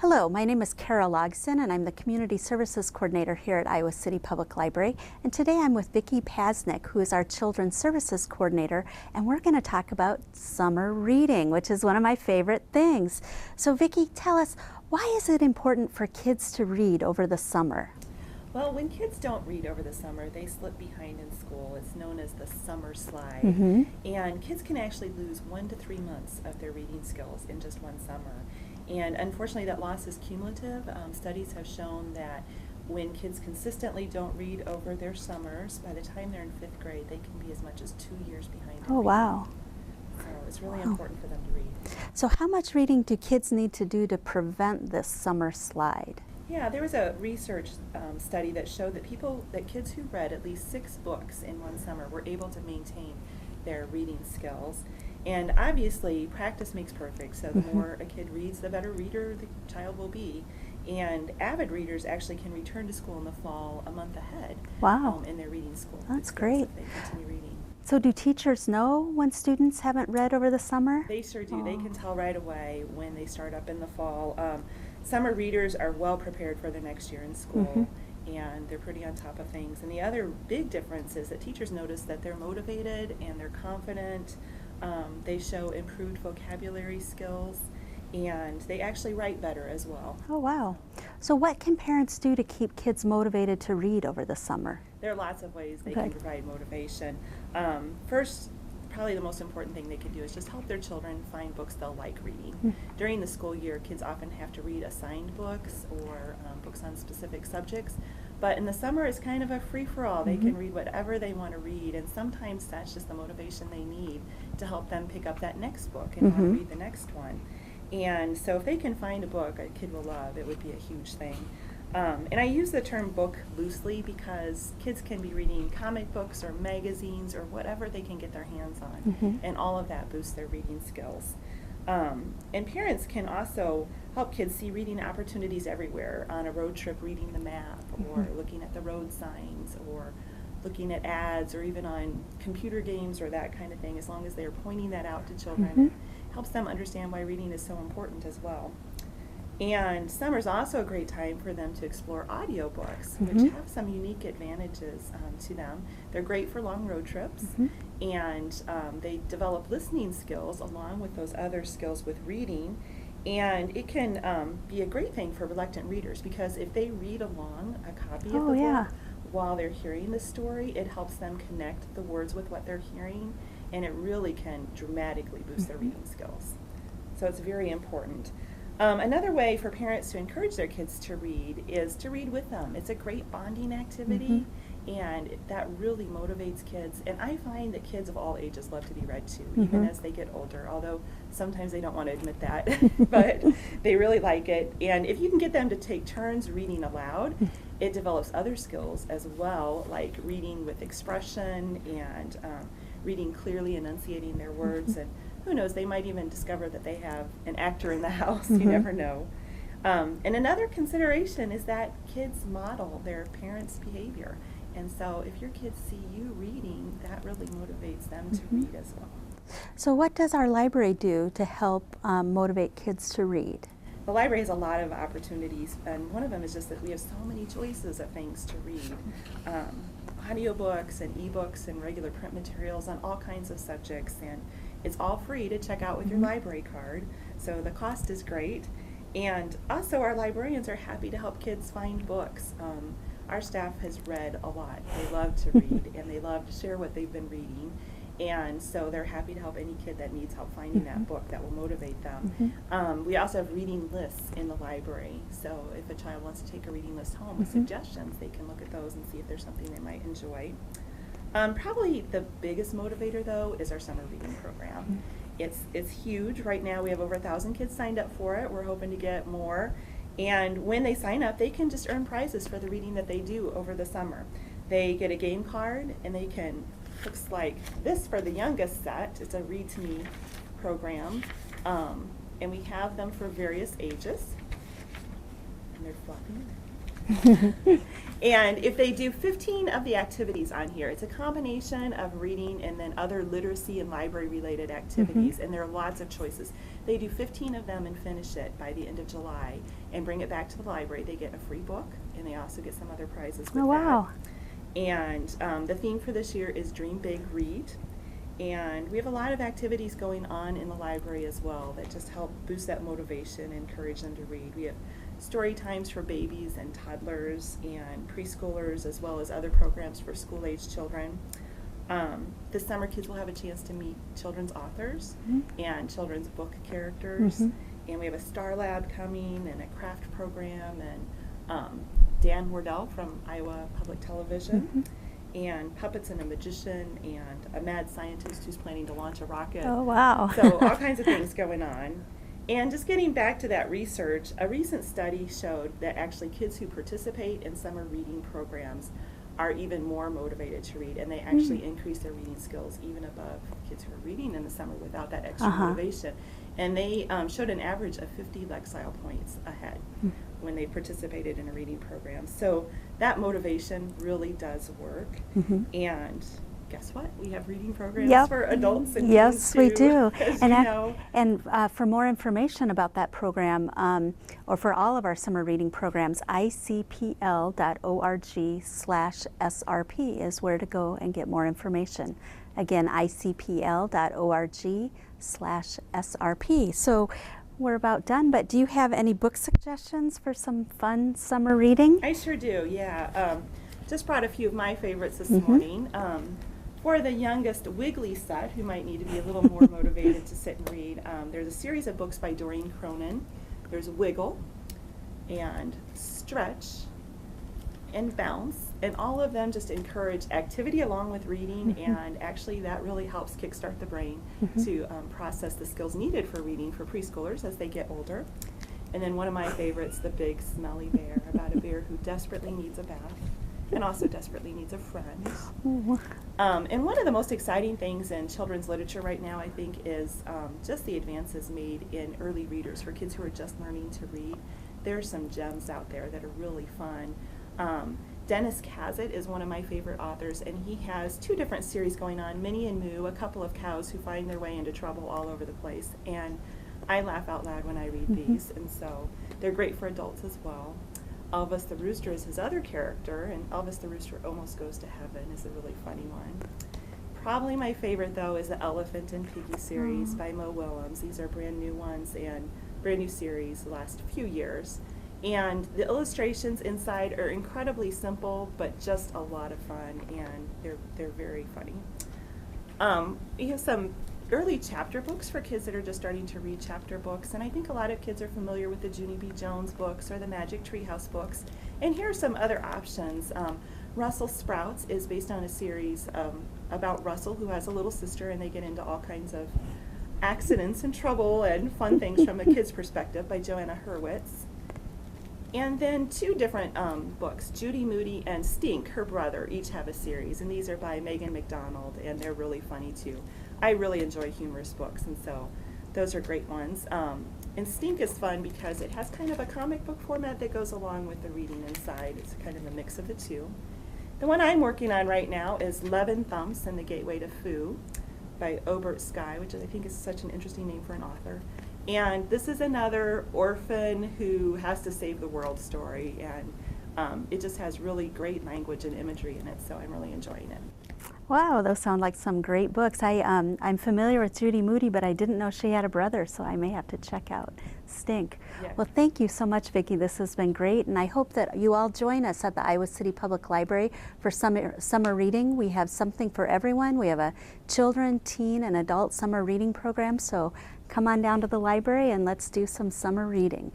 Hello, my name is Kara Logsden and I'm the Community Services Coordinator here at Iowa City Public Library. And today I'm with Vickie Pasicznyuk, who is our Children's Services Coordinator, and we're going to talk about summer reading, which is one of my favorite things. So Vickie, tell us, why is it important for kids to read over the summer? Well, when kids don't read over the summer, they slip behind in school. It's known as the summer slide. And kids can actually lose 1 to 3 months of their reading skills in just one summer. And unfortunately, that loss is cumulative. Studies have shown that when kids consistently don't read over their summers, by the time they're in 5th grade, they can be as much as 2 years behind in reading. Wow. So it's really important for them to read. So how much reading do kids need to do to prevent this summer slide? Yeah, there was a research study that showed that kids who read at least 6 books in one summer were able to maintain their reading skills. And obviously, practice makes perfect, so the more a kid reads, the better reader the child will be. And avid readers actually can return to school in the fall a month ahead. Wow. In their reading school. That's great. If they continue reading. So do teachers know when students haven't read over the summer? They sure do. They can tell right away when they start up in the fall. Summer readers are well prepared for their next year in school, and they're pretty on top of things. And the other big difference is that teachers notice that they're motivated and they're confident. They show improved vocabulary skills, and they actually write better as well. Oh, wow. So what can parents do to keep kids motivated to read over the summer? There are lots of ways they can provide motivation. First, probably the most important thing they can do is just help their children find books they'll like reading. During the school year, kids often have to read assigned books or books on specific subjects. But in the summer, it's kind of a free-for-all. They can read whatever they want to read, and sometimes that's just the motivation they need to help them pick up that next book and want to read the next one. And so if they can find a book a kid will love, it would be a huge thing. And I use the term book loosely because kids can be reading comic books or magazines or whatever they can get their hands on, and all of that boosts their reading skills. And parents can also help kids see reading opportunities everywhere, on a road trip reading the map, or looking at the road signs, or looking at ads, or even on computer games or that kind of thing. As long as they're pointing that out to children, it helps them understand why reading is so important as well. And summer's also a great time for them to explore audiobooks, which have some unique advantages to them. They're great for long road trips, and they develop listening skills along with those other skills with reading. And it can be a great thing for reluctant readers, because if they read along a copy of the book while they're hearing the story, it helps them connect the words with what they're hearing, and it really can dramatically boost their reading skills. So it's very important. Another way for parents to encourage their kids to read is to read with them. It's a great bonding activity, and that really motivates kids. And I find that kids of all ages love to be read to, even as they get older, although sometimes they don't want to admit that, but they really like it. And if you can get them to take turns reading aloud, it develops other skills as well, like reading with expression and reading clearly, enunciating their words, and who knows, they might even discover that they have an actor in the house. You never know. And another consideration is that kids model their parents' behavior. And so if your kids see you reading, that really motivates them to read as well. So what does our library do to help motivate kids to read? The library has a lot of opportunities, and one of them is just that we have so many choices of things to read. Audiobooks and ebooks and regular print materials on all kinds of subjects, and it's all free to check out with your library card, so the cost is great. And also our librarians are happy to help kids find books. Our staff has read a lot. They love to read, and they love to share what they've been reading. And so they're happy to help any kid that needs help finding that book that will motivate them. We also have reading lists in the library. So if a child wants to take a reading list home with suggestions, they can look at those and see if there's something they might enjoy. Probably the biggest motivator, though, is our summer reading program. It's huge. Right now we have over 1,000 kids signed up for it. We're hoping to get more. And when they sign up, they can just earn prizes for the reading that they do over the summer. They get a game card, and they can, looks like this for the youngest set. It's a Read to Me program. And we have them for various ages. And they're flopping. And if they do 15 of the activities on here, it's a combination of reading and then other literacy and library related activities, and there are lots of choices. They do 15 of them and finish it by the end of July and bring it back to the library. They get a free book, and they also get some other prizes with wow. that. And the theme for this year is Dream Big, Read. And we have a lot of activities going on in the library as well that just help boost that motivation and encourage them to read. We have story times for babies and toddlers and preschoolers, as well as other programs for school-age children. This summer, kids will have a chance to meet children's authors and children's book characters. And we have a Star Lab coming and a craft program, and Dan Wardell from Iowa Public Television, and puppets and a magician and a mad scientist who's planning to launch a rocket. Oh, wow. So all kinds of things going on. And just getting back to that research, a recent study showed that actually kids who participate in summer reading programs are even more motivated to read, and they actually increase their reading skills even above kids who are reading in the summer without that extra motivation. And they showed an average of 50 Lexile points ahead when they participated in a reading program. So that motivation really does work. And guess what? We have reading programs for adults and yes, teens we too, do. as And, you know. and for more information about that program, or for all of our summer reading programs, icpl.org/SRP is where to go and get more information. Again, icpl.org/SRP. So we're about done, but do you have any book suggestions for some fun summer reading? I sure do, yeah. Just brought a few of my favorites this morning. For the youngest Wiggly set, who might need to be a little more motivated to sit and read, there's a series of books by Doreen Cronin. There's Wiggle and Stretch and Bounce, and all of them just encourage activity along with reading, and actually that really helps kickstart the brain to process the skills needed for reading for preschoolers as they get older. And then one of my favorites, The Big Smelly Bear, about a bear who desperately needs a bath and also desperately needs a friend. And one of the most exciting things in children's literature right now, I think, is just the advances made in early readers for kids who are just learning to read. There are some gems out there that are really fun. Dennis Cazet is one of my favorite authors, and he has two different series going on, Minnie and Moo, a couple of cows who find their way into trouble all over the place. And I laugh out loud when I read these, and so they're great for adults as well. Elvis the Rooster is his other character, and Elvis the Rooster Almost Goes to Heaven is a really funny one. Probably my favorite, though, is the Elephant and Piggy series by Willems. These are brand new ones and brand new series the last few years. And the illustrations inside are incredibly simple, but just a lot of fun, and they're very funny. We have some early chapter books for kids that are just starting to read chapter books, and I think a lot of kids are familiar with the Judy B. Jones books or the Magic Treehouse books. And here are some other options. Russell Sprouts is based on a series about Russell, who has a little sister, and they get into all kinds of accidents and trouble and fun things from a kid's perspective, by Johanna Hurwitz. And then two different books, Judy Moody and Stink, her brother, each have a series, and these are by McDonald, and they're really funny too. I really enjoy humorous books, and so those are great ones. And Stink is fun because it has kind of a comic book format that goes along with the reading inside. It's kind of a mix of the two. The one I'm working on right now is Leven, Thumps and the Gateway to Foo by Obert, Skye, which I think is such an interesting name for an author. And this is another orphan who has to save the world story, and it just has really great language and imagery in it, so I'm really enjoying it. Wow, those sound like some great books. I'm familiar with Judy Moody, but I didn't know she had a brother, so I may have to check out Stink. Yeah. Well, thank you so much, Vicki. This has been great, and I hope that you all join us at the Iowa City Public Library for summer reading. We have something for everyone. We have a children, teen, and adult summer reading program, so come on down to the library and let's do some summer reading.